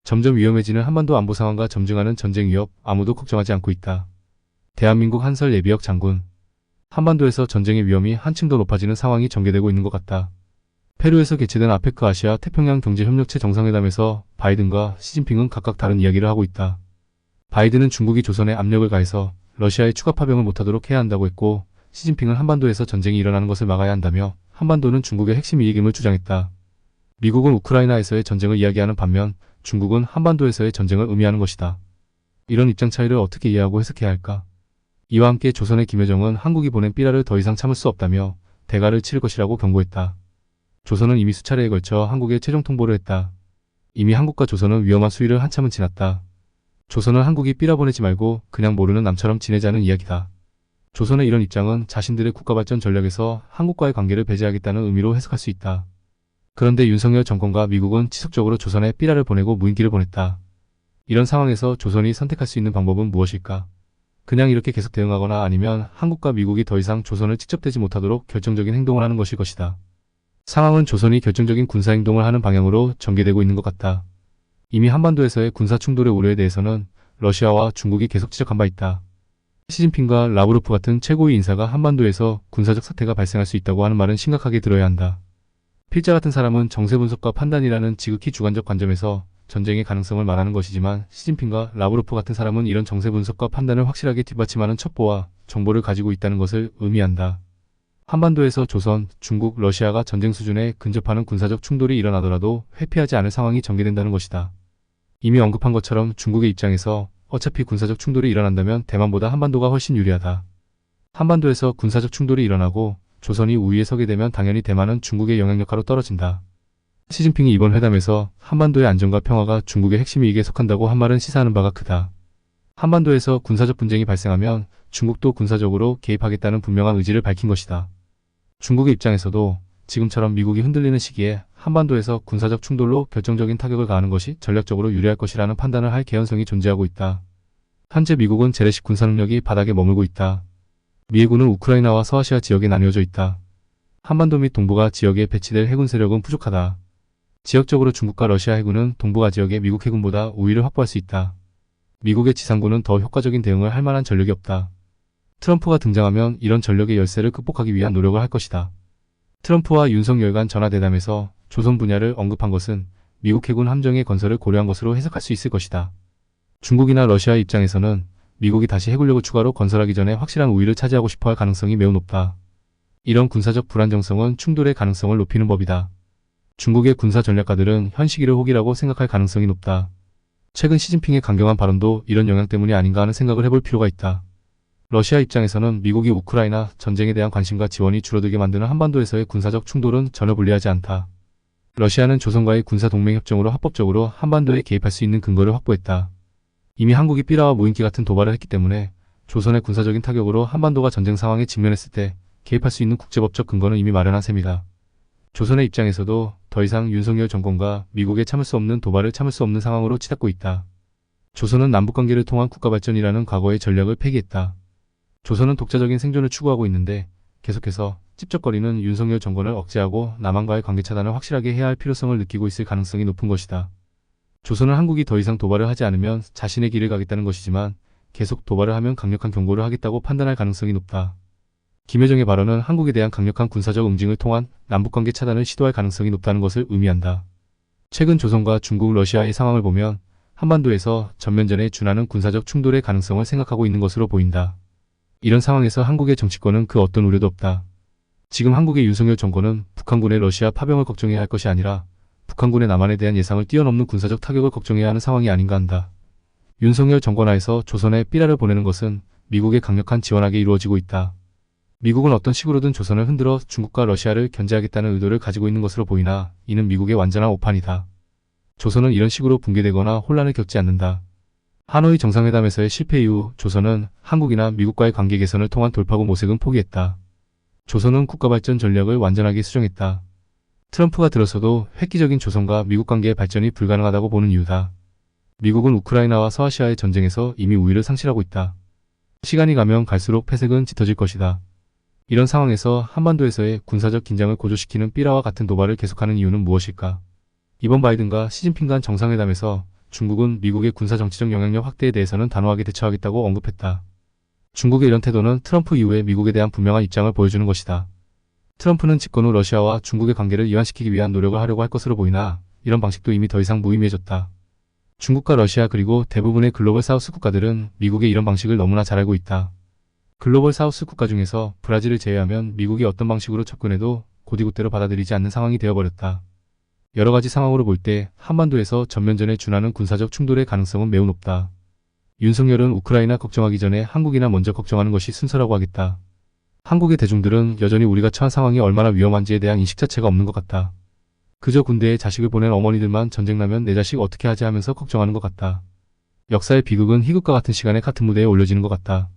점점 위험해지는 한반도 안보 상황과 점증하는 전쟁 위협, 아무도 걱정하지 않고 있다. 대한민국 한설 예비역 장군. 한반도에서 전쟁의 위험이 한층 더 높아지는 상황이 전개되고 있는 것 같다. 페루에서 개최된 아페크 아시아 태평양 경제협력체 정상회담에서 바이든과 시진핑은 각각 다른 이야기를 하고 있다. 바이든은 중국이 조선에 압력을 가해서 러시아의 추가 파병을 못하도록 해야 한다고 했고, 시진핑은 한반도에서 전쟁이 일어나는 것을 막아야 한다며 한반도는 중국의 핵심 이익임을 주장했다. 미국은 우크라이나에서의 전쟁을 이야기하는 반면 중국은 한반도에서의 전쟁을 의미하는 것이다. 이런 입장 차이를 어떻게 이해하고 해석해야 할까? 이와 함께 조선의 김여정은 한국이 보낸 삐라를 더 이상 참을 수 없다며 대가를 치를 것이라고 경고했다. 조선은 이미 수차례에 걸쳐 한국에 최종 통보를 했다. 이미 한국과 조선은 위험한 수위를 한참은 지났다. 조선은 한국이 삐라 보내지 말고 그냥 모르는 남처럼 지내자는 이야기다. 조선의 이런 입장은 자신들의 국가발전 전략에서 한국과의 관계를 배제하겠다는 의미로 해석할 수 있다. 그런데 윤석열 정권과 미국은 지속적으로 조선에 삐라를 보내고 무인기를 보냈다. 이런 상황에서 조선이 선택할 수 있는 방법은 무엇일까? 그냥 이렇게 계속 대응하거나 아니면 한국과 미국이 더 이상 조선을 직접 대지 못하도록 결정적인 행동을 하는 것일 것이다. 상황은 조선이 결정적인 군사행동을 하는 방향으로 전개되고 있는 것 같다. 이미 한반도에서의 군사 충돌의 우려에 대해서는 러시아와 중국이 계속 지적한 바 있다. 시진핑과 라브로프 같은 최고위 인사가 한반도에서 군사적 사태가 발생할 수 있다고 하는 말은 심각하게 들어야 한다. 필자 같은 사람은 정세 분석과 판단이라는 지극히 주관적 관점에서 전쟁의 가능성을 말하는 것이지만, 시진핑과 라브로프 같은 사람은 이런 정세 분석과 판단을 확실하게 뒷받침하는 첩보와 정보를 가지고 있다는 것을 의미한다. 한반도에서 조선, 중국, 러시아가 전쟁 수준에 근접하는 군사적 충돌이 일어나더라도 회피하지 않을 상황이 전개된다는 것이다. 이미 언급한 것처럼 중국의 입장에서 어차피 군사적 충돌이 일어난다면 대만보다 한반도가 훨씬 유리하다. 한반도에서 군사적 충돌이 일어나고 조선이 우위에 서게 되면 당연히 대만은 중국의 영향력하로 떨어진다. 시진핑이 이번 회담에서 한반도의 안정과 평화가 중국의 핵심 이익에 속한다고 한 말은 시사하는 바가 크다. 한반도에서 군사적 분쟁이 발생하면 중국도 군사적으로 개입하겠다는 분명한 의지를 밝힌 것이다. 중국의 입장에서도 지금처럼 미국이 흔들리는 시기에 한반도에서 군사적 충돌로 결정적인 타격을 가하는 것이 전략적으로 유리할 것이라는 판단을 할 개연성이 존재하고 있다. 현재 미국은 재래식 군사능력이 바닥에 머물고 있다. 미 해군은 우크라이나와 서아시아 지역에 나뉘어져 있다. 한반도 및 동북아 지역에 배치될 해군 세력은 부족하다. 지역적으로 중국과 러시아 해군은 동북아 지역의 미국 해군보다 우위를 확보할 수 있다. 미국의 지상군은 더 효과적인 대응을 할 만한 전력이 없다. 트럼프가 등장하면 이런 전력의 열세를 극복하기 위한 노력을 할 것이다. 트럼프와 윤석열 간 전화대담에서 조선 분야를 언급한 것은 미국 해군 함정의 건설을 고려한 것으로 해석할 수 있을 것이다. 중국이나 러시아의 입장에서는 미국이 다시 해군력을 추가로 건설하기 전에 확실한 우위를 차지하고 싶어할 가능성이 매우 높다. 이런 군사적 불안정성은 충돌의 가능성을 높이는 법이다. 중국의 군사 전략가들은 현 시기를 호기라고 생각할 가능성이 높다. 최근 시진핑의 강경한 발언도 이런 영향 때문이 아닌가 하는 생각을 해볼 필요가 있다. 러시아 입장에서는 미국이 우크라이나 전쟁에 대한 관심과 지원이 줄어들게 만드는 한반도에서의 군사적 충돌은 전혀 불리하지 않다. 러시아는 조선과의 군사동맹협정으로 합법적으로 한반도에 개입할 수 있는 근거를 확보했다. 이미 한국이 삐라와 무인기 같은 도발을 했기 때문에 조선의 군사적인 타격으로 한반도가 전쟁 상황에 직면했을 때 개입할 수 있는 국제법적 근거는 이미 마련한 셈이다. 조선의 입장에서도 더 이상 윤석열 정권과 미국의 참을 수 없는 도발을 참을 수 없는 상황으로 치닫고 있다. 조선은 남북관계를 통한 국가발전이라는 과거의 전략을 폐기했다. 조선은 독자적인 생존을 추구하고 있는데 계속해서 찝쩍거리는 윤석열 정권을 억제하고 남한과의 관계 차단을 확실하게 해야 할 필요성을 느끼고 있을 가능성이 높은 것이다. 조선은 한국이 더 이상 도발을 하지 않으면 자신의 길을 가겠다는 것이지만 계속 도발을 하면 강력한 경고를 하겠다고 판단할 가능성이 높다. 김여정의 발언은 한국에 대한 강력한 군사적 응징을 통한 남북관계 차단을 시도할 가능성이 높다는 것을 의미한다. 최근 조선과 중국, 러시아의 상황을 보면 한반도에서 전면전에 준하는 군사적 충돌의 가능성을 생각하고 있는 것으로 보인다. 이런 상황에서 한국의 정치권은 그 어떤 우려도 없다. 지금 한국의 윤석열 정권은 북한군의 러시아 파병을 걱정해야 할 것이 아니라 북한군의 남한에 대한 예상을 뛰어넘는 군사적 타격을 걱정해야 하는 상황이 아닌가 한다. 윤석열 정권 하에서 조선에 삐라를 보내는 것은 미국의 강력한 지원하에 이루어지고 있다. 미국은 어떤 식으로든 조선을 흔들어 중국과 러시아를 견제하겠다는 의도를 가지고 있는 것으로 보이나 이는 미국의 완전한 오판이다. 조선은 이런 식으로 붕괴되거나 혼란을 겪지 않는다. 하노이 정상회담에서의 실패 이후 조선은 한국이나 미국과의 관계 개선을 통한 돌파구 모색은 포기했다. 조선은 국가발전 전략을 완전하게 수정했다. 트럼프가 들어서도 획기적인 조선과 미국 관계의 발전이 불가능하다고 보는 이유다. 미국은 우크라이나와 서아시아의 전쟁에서 이미 우위를 상실하고 있다. 시간이 가면 갈수록 패색은 짙어질 것이다. 이런 상황에서 한반도에서의 군사적 긴장을 고조시키는 삐라와 같은 도발을 계속하는 이유는 무엇일까? 이번 바이든과 시진핑 간 정상회담에서 중국은 미국의 군사 정치적 영향력 확대에 대해서는 단호하게 대처하겠다고 언급했다. 중국의 이런 태도는 트럼프 이후에 미국에 대한 분명한 입장을 보여주는 것이다. 트럼프는 집권 후 러시아와 중국의 관계를 이완시키기 위한 노력을 하려고 할 것으로 보이나 이런 방식도 이미 더 이상 무의미해졌다. 중국과 러시아 그리고 대부분의 글로벌 사우스 국가들은 미국의 이런 방식을 너무나 잘 알고 있다. 글로벌 사우스 국가 중에서 브라질을 제외하면 미국이 어떤 방식으로 접근해도 곧이곧대로 받아들이지 않는 상황이 되어버렸다. 여러 가지 상황으로 볼 때 한반도에서 전면전에 준하는 군사적 충돌의 가능성은 매우 높다. 윤석열은 우크라이나 걱정하기 전에 한국이나 먼저 걱정하는 것이 순서라고 하겠다. 한국의 대중들은 여전히 우리가 처한 상황이 얼마나 위험한지에 대한 인식 자체가 없는 것 같다. 그저 군대에 자식을 보낸 어머니들만 전쟁 나면 내 자식 어떻게 하지 하면서 걱정하는 것 같다. 역사의 비극은 희극과 같은 시간에 같은 무대에 올려지는 것 같다.